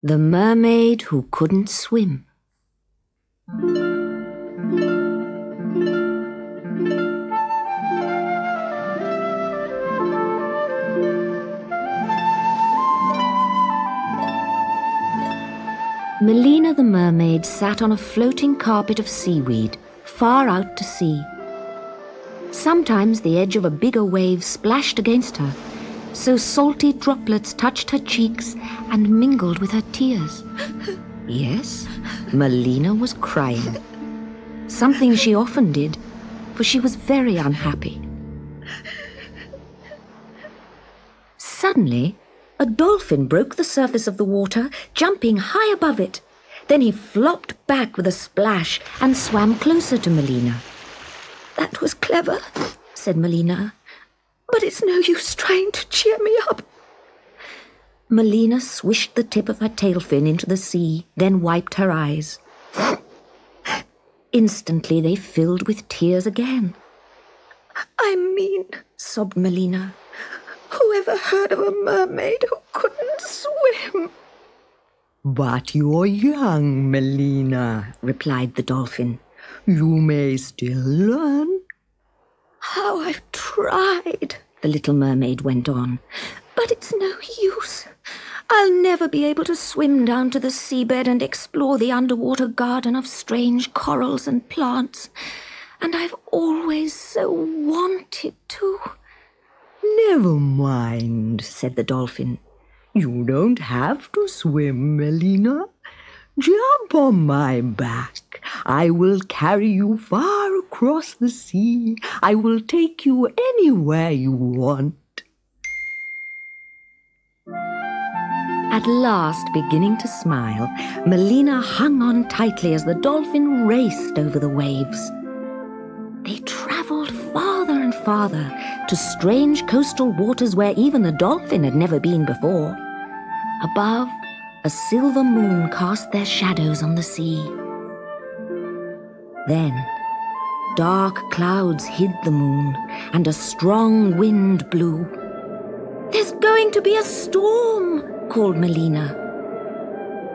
The Mermaid Who Couldn't Swim. Melina the mermaid sat on a floating carpet of seaweed, far out to sea. Sometimes the edge of a bigger wave splashed against her, so salty droplets touched her cheeks and mingled with her tears. Yes, Melina was crying. Something she often did, for she was very unhappy. Suddenly, a dolphin broke the surface of the water, jumping high above it. Then he flopped back with a splash and swam closer to Melina. "That was clever," said Melina, "but it's no use trying to cheer me up." Melina swished the tip of her tail fin into the sea, then wiped her eyes. Instantly they filled with tears again. "I mean," sobbed Melina, "whoever heard of a mermaid who couldn't swim?" "But you're young, Melina," replied the dolphin. "You may still learn." "How I've tried," the little mermaid went on, "but it's no use. I'll never be able to swim down to the seabed and explore the underwater garden of strange corals and plants. And I've always so wanted to." "Never mind," said the dolphin. "You don't have to swim, Melina. Jump on my back. I will carry you far across the sea. I will take you anywhere you want." At last, beginning to smile, Melina hung on tightly as the dolphin raced over the waves. They travelled farther and farther to strange coastal waters where even the dolphin had never been before. Above, a silver moon cast their shadows on the sea. Then, dark clouds hid the moon, and a strong wind blew. "There's going to be a storm," called Melina.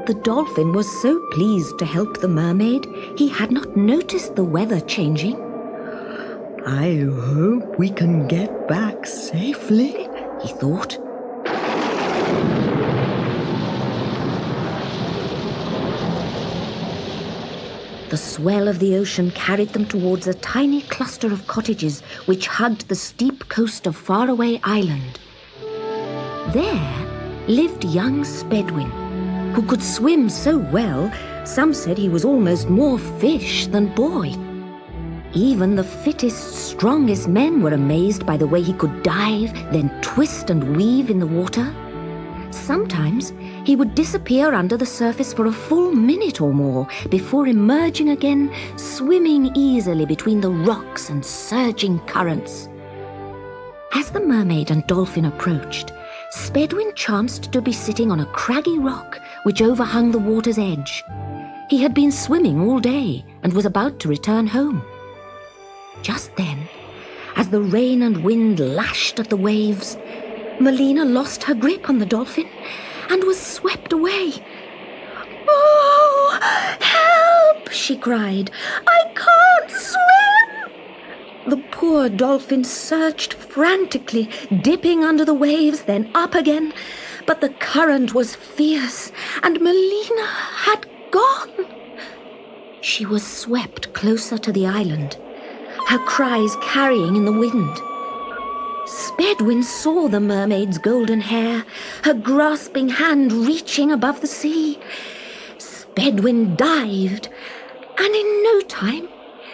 The dolphin was so pleased to help the mermaid, he had not noticed the weather changing. "I hope we can get back safely," he thought. The swell of the ocean carried them towards a tiny cluster of cottages which hugged the steep coast of faraway Island. There lived young Spedwin, who could swim so well, some said he was almost more fish than boy. Even the fittest, strongest men were amazed by the way he could dive, then twist and weave in the water. Sometimes he would disappear under the surface for a full minute or more before emerging again, swimming easily between the rocks and surging currents. As the mermaid and dolphin approached, Spedwin chanced to be sitting on a craggy rock which overhung the water's edge. He had been swimming all day and was about to return home. Just then, as the rain and wind lashed at the waves, Melina lost her grip on the dolphin and was swept away. "Oh, help!" she cried. "I can't swim!" The poor dolphin searched frantically, dipping under the waves, then up again. But the current was fierce, and Melina had gone. She was swept closer to the island, her cries carrying in the wind. Spedwin saw the mermaid's golden hair, her grasping hand reaching above the sea. Spedwin dived, and in no time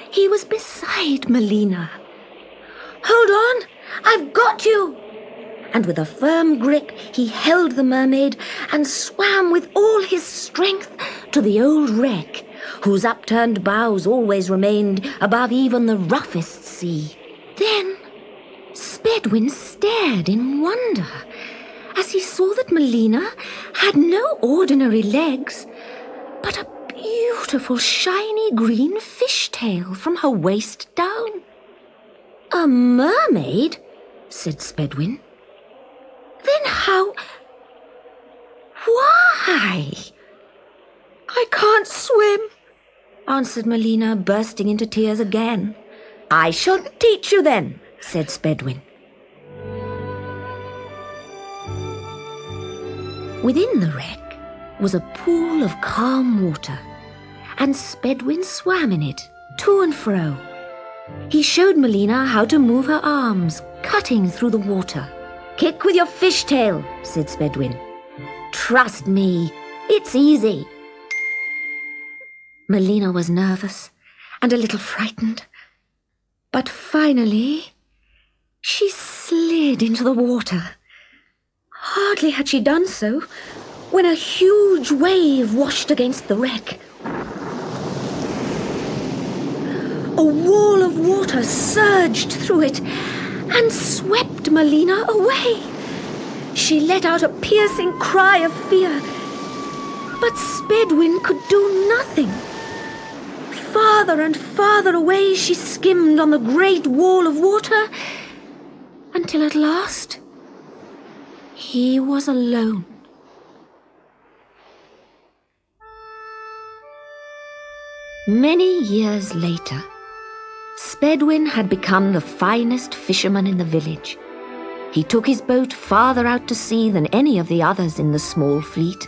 he was beside Melina. "Hold on, I've got you!" And with a firm grip he held the mermaid and swam with all his strength to the old wreck, whose upturned bows always remained above even the roughest sea. Then Spedwin stared in wonder as he saw that Melina had no ordinary legs, but a beautiful shiny green fishtail from her waist down. "A mermaid?" said Spedwin. "Then how? Why?" can't swim," answered Melina, bursting into tears again. "I shall teach you then," said Spedwin. Within the wreck was a pool of calm water, and Spedwin swam in it, to and fro. He showed Melina how to move her arms, cutting through the water. "Kick with your fishtail," said Spedwin. "Trust me, it's easy." Melina was nervous and a little frightened, but finally she slid into the water. Hardly had she done so when a huge wave washed against the wreck. A wall of water surged through it and swept Melina away. She let out a piercing cry of fear, but Spedwin could do nothing. Farther and farther away she skimmed on the great wall of water, until at last he was alone. Many years later, Spedwin had become the finest fisherman in the village. He took his boat farther out to sea than any of the others in the small fleet.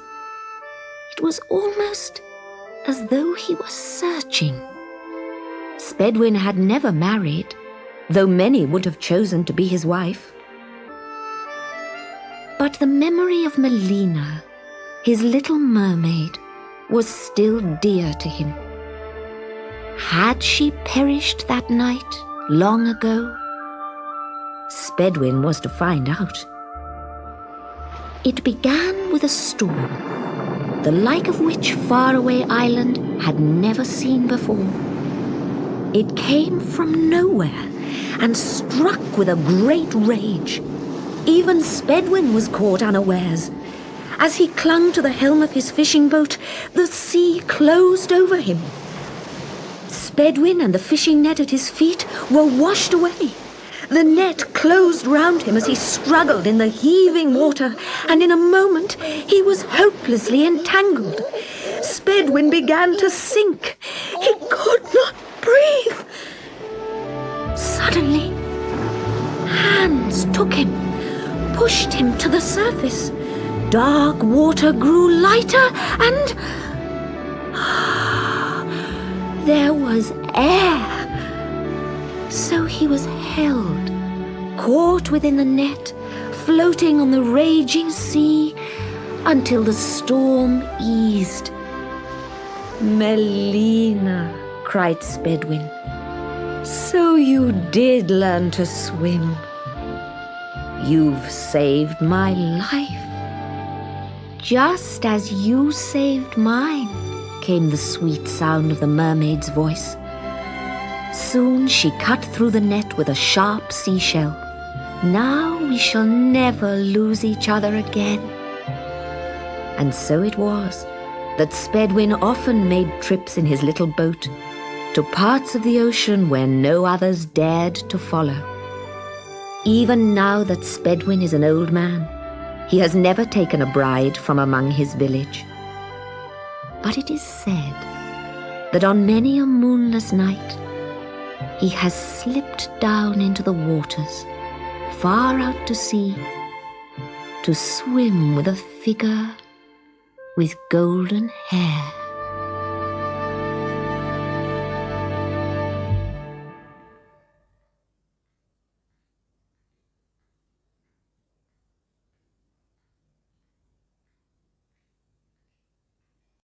It was almost as though he was searching. Spedwin had never married, though many would have chosen to be his wife. But the memory of Melina, his little mermaid, was still dear to him. Had she perished that night long ago? Spedwin was to find out. It began with a storm, the like of which Faraway Island had never seen before. It came from nowhere and struck with a great rage. Even Spedwin was caught unawares. As he clung to the helm of his fishing boat, the sea closed over him. Spedwin and the fishing net at his feet were washed away. The net closed round him as he struggled in the heaving water, and in a moment he was hopelessly entangled. Spedwin began to sink. He could not breathe. Suddenly, hands took him, pushed him to the surface. Dark water grew lighter, and there was air. So he was held, caught within the net, floating on the raging sea until the storm eased. "Melina," cried Spedwin, "so you did learn to swim. You've saved my life, just as you saved mine," came the sweet sound of the mermaid's voice. Soon she cut through the net with a sharp seashell. "Now we shall never lose each other again." And so it was that Spedwin often made trips in his little boat to parts of the ocean where no others dared to follow. Even now that Spedwin is an old man, he has never taken a bride from among his village. But it is said that on many a moonless night, he has slipped down into the waters, far out to sea, to swim with a figure with golden hair.